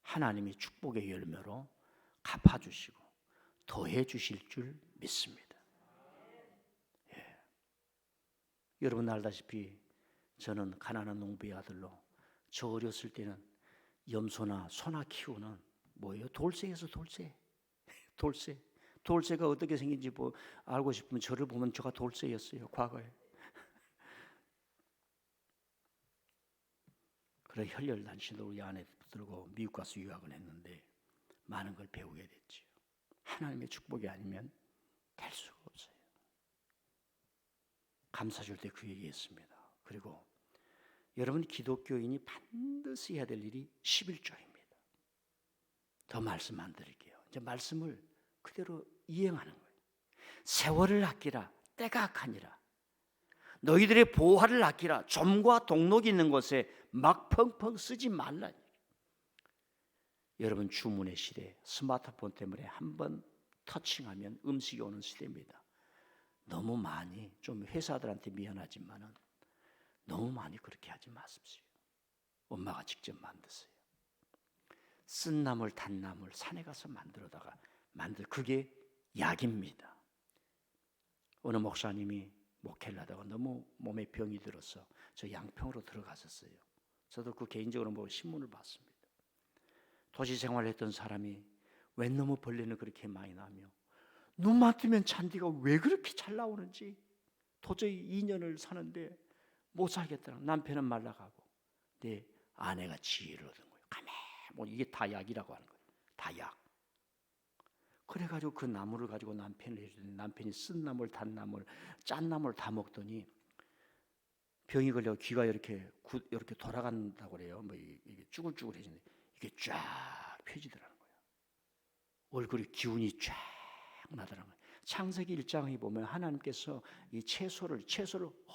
하나님이 축복의 열매로 갚아주시고 더해 주실 줄 믿습니다. 예. 여러분 알다시피 저는 가난한 농부의 아들로 저 어렸을 때는 염소나 소나 키우는 뭐예요? 돌쇠에서 돌쇠. 돌쇠가 어떻게 생긴지 알고 싶으면 저를 보면 제가 돌쇠였어요. 과거에. 그래 혈혈단신으로 우리 안에 들고 미국 가서 유학을 했는데 많은 걸 배우게 됐죠. 하나님의 축복이 아니면 될 수가 없어요. 감사 줄 때 그 얘기했습니다. 그리고 여러분 기독교인이 반드시 해야 될 일이 11조입니다. 더 말씀 안 드릴게요. 이제 말씀을 그대로 이행하는 거예요. 세월을 아끼라 때가 악하니라. 너희들의 보화를 아끼라. 점과 동록이 있는 곳에 막 펑펑 쓰지 말라. 여러분 주문의 시대, 스마트폰 때문에 한번 터칭하면 음식이 오는 시대입니다. 너무 많이, 좀 회사들한테 미안하지만은 너무 많이 그렇게 하지 마십시오. 엄마가 직접 만드세요. 쓴 나물, 단 나물 산에 가서 그게 약입니다. 어느 목사님이 목회를 하다가 너무 몸에 병이 들어서 저 양평으로 들어가셨어요. 저도 그 개인적으로 신문을 봤습니다. 도시 생활을 했던 사람이 웬 놈의 벌레는 그렇게 많이 나며 눈만 뜨면 잔디가 왜 그렇게 잘 나오는지 도저히 2년을 사는데 못 살겠더라. 남편은 말라가고 내 아내가 지혜를 얻은 거예요. 뭐 이게 다 약이라고 하는 거예요. 다 약. 그래가지고 그 나물을 가지고 남편을 해주더니 남편이 쓴 나물, 단 나물, 짠 나물 다 먹더니 병이 걸려 귀가 이렇게 돌아간다고 그래요. 뭐 이게 쭈글쭈글해지는데 이게 쫙 펴지더라는 거예요. 얼굴에 기운이 쫙 나더라는 거예요. 창세기 1장에 보면 하나님께서 이 채소를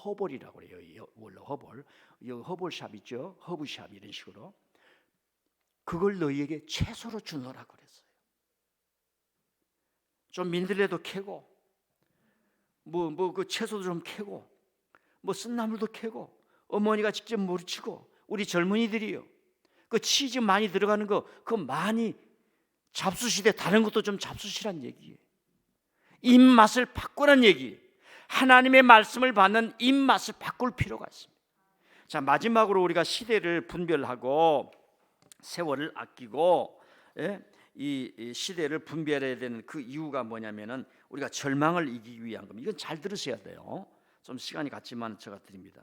허벌이라고 그래요. 원래 허벌, 이 허벌샵 있죠. 허브샵 이런 식으로 그걸 너희에게 채소로 주노라 그랬어요. 좀 민들레도 캐고 그 채소도 좀 캐고 뭐 쓴나물도 캐고 어머니가 직접 무르치고 우리 젊은이들이요. 그 치즈 많이 들어가는 거 그거 많이 잡수시되 다른 것도 좀 잡수시란 얘기예요. 입맛을 바꾸란 얘기. 하나님의 말씀을 받는 입맛을 바꿀 필요가 있습니다. 자, 마지막으로 우리가 시대를 분별하고 세월을 아끼고 이 시대를 분별해야 되는 그 이유가 뭐냐면은 우리가 절망을 이기기 위한 겁니다. 이건 잘 들으셔야 돼요. 좀 시간이 갔지만 제가 드립니다.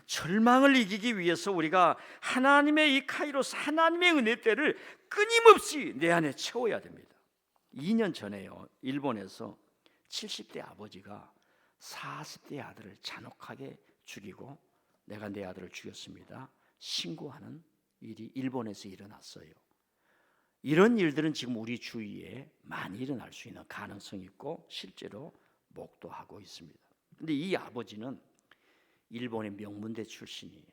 절망을 이기기 위해서 우리가 하나님의 이 카이로스 하나님의 은혜 때를 끊임없이 내 안에 채워야 됩니다. 2년 전에요, 일본에서 70대 아버지가 40대 아들을 잔혹하게 죽이고 내가 내 아들을 죽였습니다 신고하는 일이 일본에서 일어났어요. 이런 일들은 지금 우리 주위에 많이 일어날 수 있는 가능성이 있고 실제로 목도하고 있습니다. 근데 이 아버지는 일본의 명문대 출신이에요.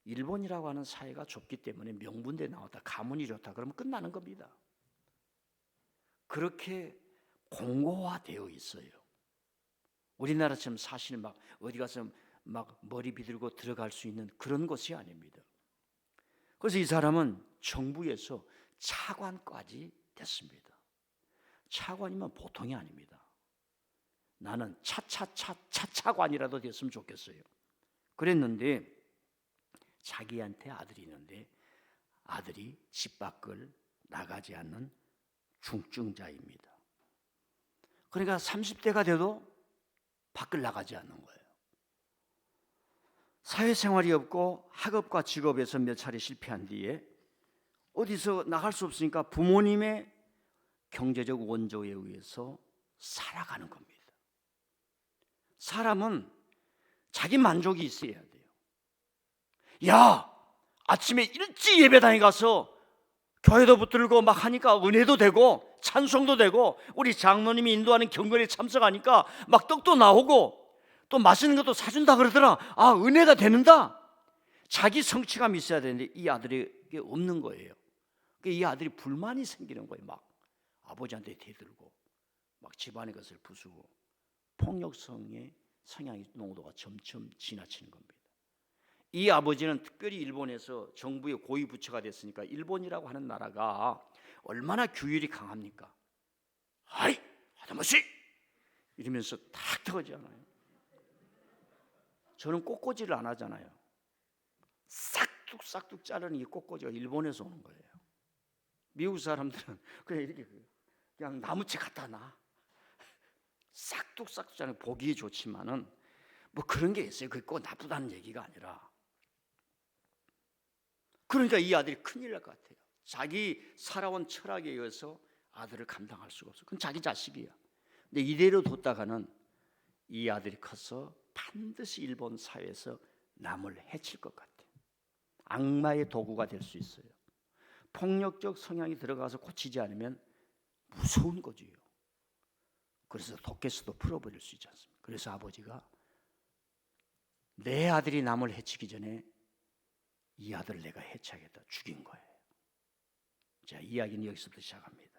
일본이라고 하는 사회가 좁기 때문에 명문대 나왔다, 가문이 좋다 그러면 끝나는 겁니다. 그렇게 공고화되어 있어요. 우리나라처럼 사실 막 어디 가서 막 머리 비들고 들어갈 수 있는 그런 것이 아닙니다. 그래서 이 사람은 정부에서 차관까지 됐습니다. 차관이면 보통이 아닙니다. 나는 차차관이라도 됐으면 좋겠어요. 그랬는데 자기한테 아들이 있는데 아들이 집 밖을 나가지 않는 중증자입니다. 그러니까 30대가 돼도 밖을 나가지 않는 거예요. 사회생활이 없고 학업과 직업에서 몇 차례 실패한 뒤에 어디서 나갈 수 없으니까 부모님의 경제적 원조에 의해서 살아가는 겁니다. 사람은 자기 만족이 있어야 돼요. 야, 아침에 일찍 예배당에 가서 교회도 붙들고 막 하니까 은혜도 되고 찬송도 되고 우리 장로님이 인도하는 경건에 참석하니까 막 떡도 나오고 또 맛있는 것도 사준다 그러더라. 아, 은혜가 되는다. 자기 성취감이 있어야 되는데 이 아들에게 없는 거예요. 이 아들이 불만이 생기는 거예요. 막 아버지한테 대들고 막 집안의 것을 부수고 폭력성의 성향의 농도가 점점 지나치는 겁니다. 이 아버지는 특별히 일본에서 정부의 고위 부처가 됐으니까 일본이라고 하는 나라가 얼마나 규율이 강합니까? 하이 하다마시 이러면서 탁 터지잖아요. 저는 꽃꽂이를 안 하잖아요. 싹둑 자르는 이 꽃꽂이가 일본에서 오는 거예요. 미국 사람들은 그냥 이렇게 그냥 나무채 갖다 놔. 싹둑 자르는 보기 좋지만은 뭐 그런 게 있어요. 그게 꼭 나쁘다는 얘기가 아니라. 그러니까 이 아들이 큰일 날 것 같아요. 자기 살아온 철학에 의해서 아들을 감당할 수가 없어. 그건 자기 자식이야. 근데 이대로 뒀다가는 이 아들이 커서 반드시 일본 사회에서 남을 해칠 것 같아요. 악마의 도구가 될 수 있어요. 폭력적 성향이 들어가서 고치지 않으면 무서운 거지요. 그래서 도끼수도 풀어버릴 수 있지 않습니까? 그래서 아버지가 내 아들이 남을 해치기 전에 이 아들을 내가 해치하겠다 죽인 거예요. 자, 이야기는 여기서부터 시작합니다.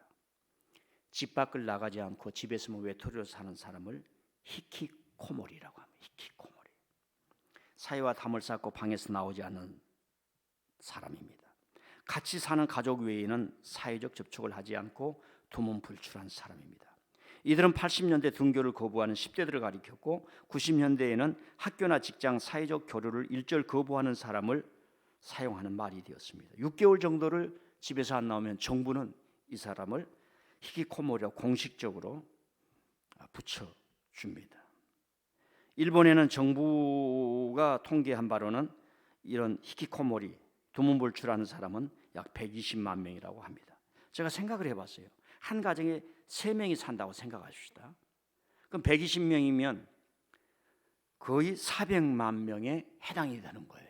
집 밖을 나가지 않고 집에서만 외톨이로 사는 사람을 히키코모리라고 합니다. 히키코모리. 사회와 담을 쌓고 방에서 나오지 않는 사람입니다. 같이 사는 가족 외에는 사회적 접촉을 하지 않고 두문불출한 사람입니다. 이들은 80년대 등교를 거부하는 10대들을 가리켰고 90년대에는 학교나 직장, 사회적 교류를 일절 거부하는 사람을 사용하는 말이 되었습니다. 6개월 정도를 집에서 안 나오면 정부는 이 사람을 히키코모리라고 공식적으로 붙여줍니다. 일본에는 정부가 통계한 바로는 이런 히키코모리 두문불출하는 사람은 약 120만 명이라고 합니다. 제가 생각을 해봤어요. 한 가정에 3명이 산다고 생각하십시다. 그럼 120명이면 거의 400만 명에 해당이 되는 거예요.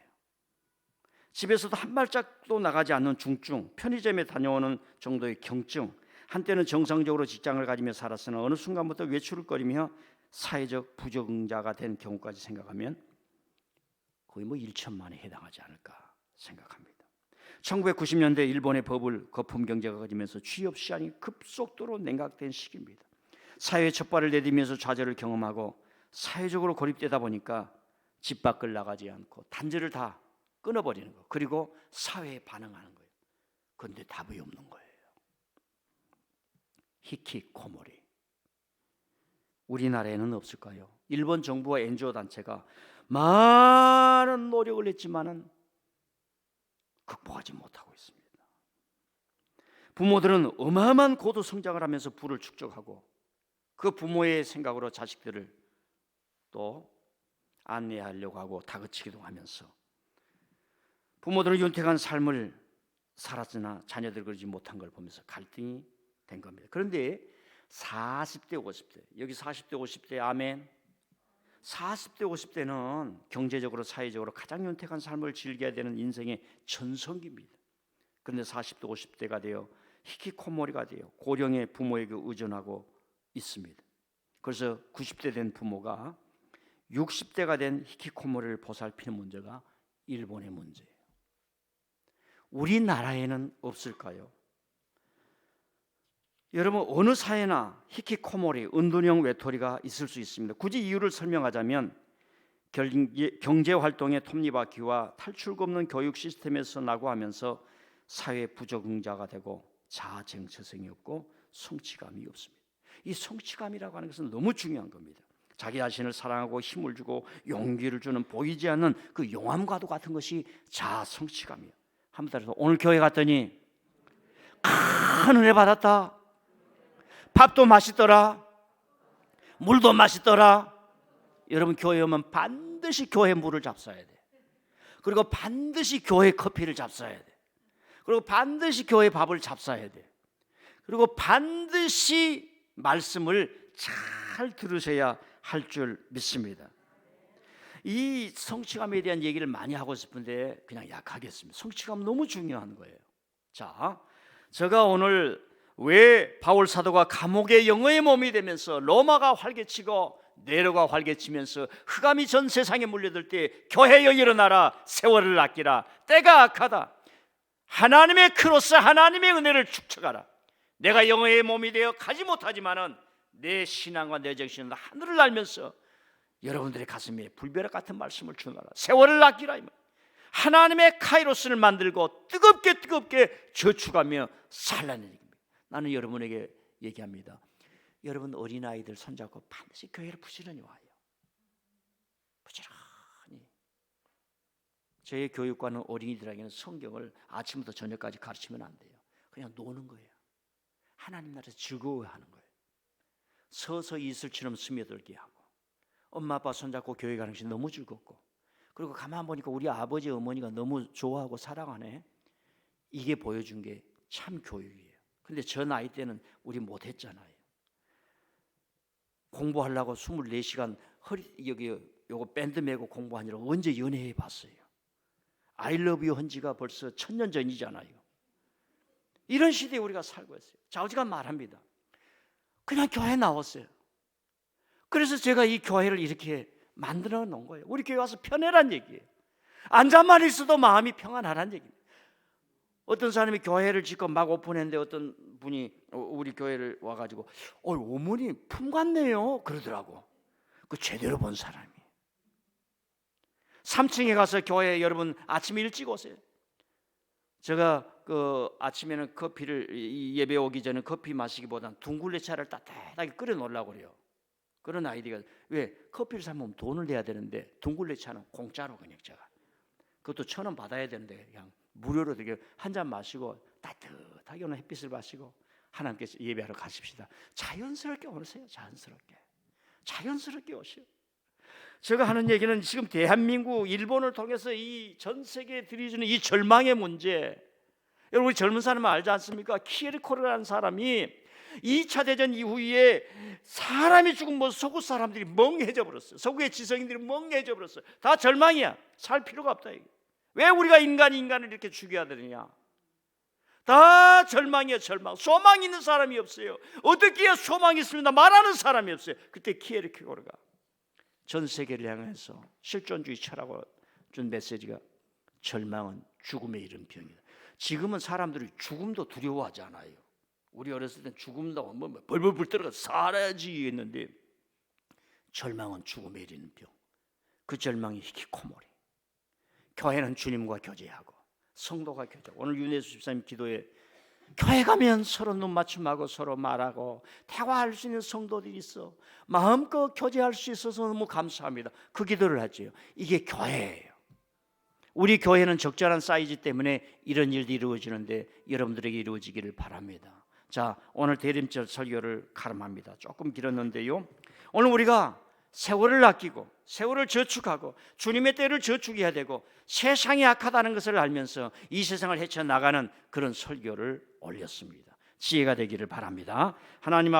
집에서도 한 발짝도 나가지 않는 중증, 편의점에 다녀오는 정도의 경증, 한때는 정상적으로 직장을 가지며 살았으나 어느 순간부터 외출을 거리며 사회적 부적응자가 된 경우까지 생각하면 거의 1천만에 해당하지 않을까 생각합니다. 1990년대 일본의 버블 거품 경제가 커지면서 취업 시장이 급속도로 냉각된 시기입니다. 사회의 첫발을 내디면서 좌절을 경험하고 사회적으로 고립되다 보니까 집 밖을 나가지 않고 단절을 다 끊어버리는 거, 그리고 사회에 반응하는 거예요. 그런데 답이 없는 거예요. 히키코모리. 우리나라에는 없을까요? 일본 정부와 NGO 단체가 많은 노력을 했지만은 극복하지 못하고 있습니다. 부모들은 어마어마한 고도 성장을 하면서 부를 축적하고 그 부모의 생각으로 자식들을 또 안내하려고 하고 다그치기도 하면서 부모들은 윤택한 삶을 살았으나 자녀들 그러지 못한 걸 보면서 갈등이 된 겁니다. 그런데 40대 50대, 여기 40대 50대 아멘. 40대 50대는 경제적으로 사회적으로 가장 윤택한 삶을 즐겨야 되는 인생의 전성기입니다. 그런데 40대 50대가 되어 히키코모리가 되어 고령의 부모에게 의존하고 있습니다. 그래서 90대 된 부모가 60대가 된 히키코모리를 보살피는 문제가 일본의 문제예요. 우리나라에는 없을까요? 여러분, 어느 사회나 히키코모리, 은둔형 외톨이가 있을 수 있습니다. 굳이 이유를 설명하자면 경제활동의 톱니바퀴와 탈출구 없는 교육 시스템에서 낙오하면서 사회 부적응자가 되고 자아 정체성이 없고 성취감이 없습니다. 이 성취감이라고 하는 것은 너무 중요한 겁니다. 자기 자신을 사랑하고 힘을 주고 용기를 주는 보이지 않는 그 용암과도 같은 것이 자아 성취감이에요. 한번 따라서 오늘 교회 갔더니 큰 은혜 받았다. 밥도 맛있더라. 물도 맛있더라. 여러분, 교회 오면 반드시 교회 물을 잡숴야 돼. 그리고 반드시 교회 커피를 잡숴야 돼. 그리고 반드시 교회 밥을 잡숴야 돼. 그리고 반드시 말씀을 잘 들으셔야 할 줄 믿습니다. 이 성취감에 대한 얘기를 많이 하고 싶은데 그냥 약하겠습니다. 성취감 너무 중요한 거예요. 자, 제가 오늘 왜 바울 사도가 감옥의 영어의 몸이 되면서 로마가 활개치고 네로가 활개치면서 흑암이 전 세상에 물려들 때 교회여 일어나라, 세월을 아끼라, 때가 악하다, 하나님의 크로스, 하나님의 은혜를 축적하라. 내가 영어의 몸이 되어 가지 못하지만은 내 신앙과 내 정신은 하늘을 날면서 여러분들의 가슴에 불벼락 같은 말씀을 주노라. 세월을 아끼라. 하나님의 카이로스를 만들고 뜨겁게 저축하며 살라는 얘기입니다. 나는 여러분에게 얘기합니다. 여러분 어린아이들 손잡고 반드시 교회를 부지런히 와요. 부지런히. 저희 교육과는 어린이들에게는 성경을 아침부터 저녁까지 가르치면 안 돼요. 그냥 노는 거예요. 하나님 나라에서 즐거워하는 거예요. 서서 이슬처럼 스며들게 하고 엄마 아빠 손잡고 교회 가는 것이 너무 즐겁고, 그리고 가만 보니까 우리 아버지 어머니가 너무 좋아하고 사랑하네. 이게 보여준 게 참 교육이에요. 근데 저 나이 때는 우리 못했잖아요. 공부하려고 24시간 여기 요거 밴드 메고 공부하느라 언제 연애해 봤어요? I love you 헌지가 벌써 1000년 전이잖아요. 이런 시대에 우리가 살고 있어요. 좌우지간 말합니다. 그냥 교회 나왔어요. 그래서 제가 이 교회를 이렇게 만들어 놓은 거예요. 우리 교회 와서 편해란 얘기예요. 앉아만 있어도 마음이 평안하란 얘기입니다. 어떤 사람이 교회를 짓고 막 오픈했는데 어떤 분이 우리 교회를 와가지고 어머니 품 같네요 그러더라고. 그 제대로 본 사람이. 3층에 가서 교회 여러분 아침 일찍 오세요. 제가 그 아침에는 커피를 예배 오기 전에 커피 마시기보다는 둥글레차를 따뜻하게 끓여 놓으려고 그래요. 그런 아이디가 왜 커피를 사면 돈을 내야 되는데 둥글레차는 공짜로 그냥 제가 그것도 1,000원 받아야 되는데 그냥 무료로 되게 한 잔 마시고 따뜻하게 오는 햇빛을 마시고 하나님께서 예배하러 가십시다. 자연스럽게 오세요. 자연스럽게 오시오. 제가 하는 얘기는 지금 대한민국, 일본을 통해서 이 전 세계에 들이주는 이 절망의 문제, 여러분 우리 젊은 사람은 알지 않습니까? 키에르코르라는 사람이 2차 대전 이후에 사람이 죽으면 서구 사람들이 멍해져 버렸어요. 서구의 지성인들이 멍해져 버렸어요. 다 절망이야. 살 필요가 없다 이게. 왜 우리가 인간을 이렇게 죽여야 되느냐? 다 절망이야, 절망. 소망 있는 사람이 없어요. 어떻게 소망이 있습니다 말하는 사람이 없어요. 그때 키에르케고르가 전 세계를 향해서 실존주의 철학을 준 메시지가 절망은 죽음에 이른 병이다. 지금은 사람들이 죽음도 두려워하지 않아요. 우리 어렸을 때 죽음도 벌벌 떨어가 살아야지 했는데 절망은 죽음에 이르는 병. 그 절망이 히키코모리. 교회는 주님과 교제하고 성도가 교제하고, 오늘 윤혜수 집사님 기도에 교회 가면 서로 눈 맞춤하고 서로 말하고 대화할 수 있는 성도들이 있어 마음껏 교제할 수 있어서 너무 감사합니다. 그 기도를 하지요. 이게 교회예요. 우리 교회는 적절한 사이즈 때문에 이런 일들이 이루어지는데 여러분들에게 이루어지기를 바랍니다. 자, 오늘 대림절 설교를 가름합니다. 조금 길었는데요, 오늘 우리가 세월을 아끼고 세월을 저축하고 주님의 때를 저축해야 되고 세상이 악하다는 것을 알면서 이 세상을 헤쳐나가는 그런 설교를 올렸습니다. 지혜가 되기를 바랍니다. 하나님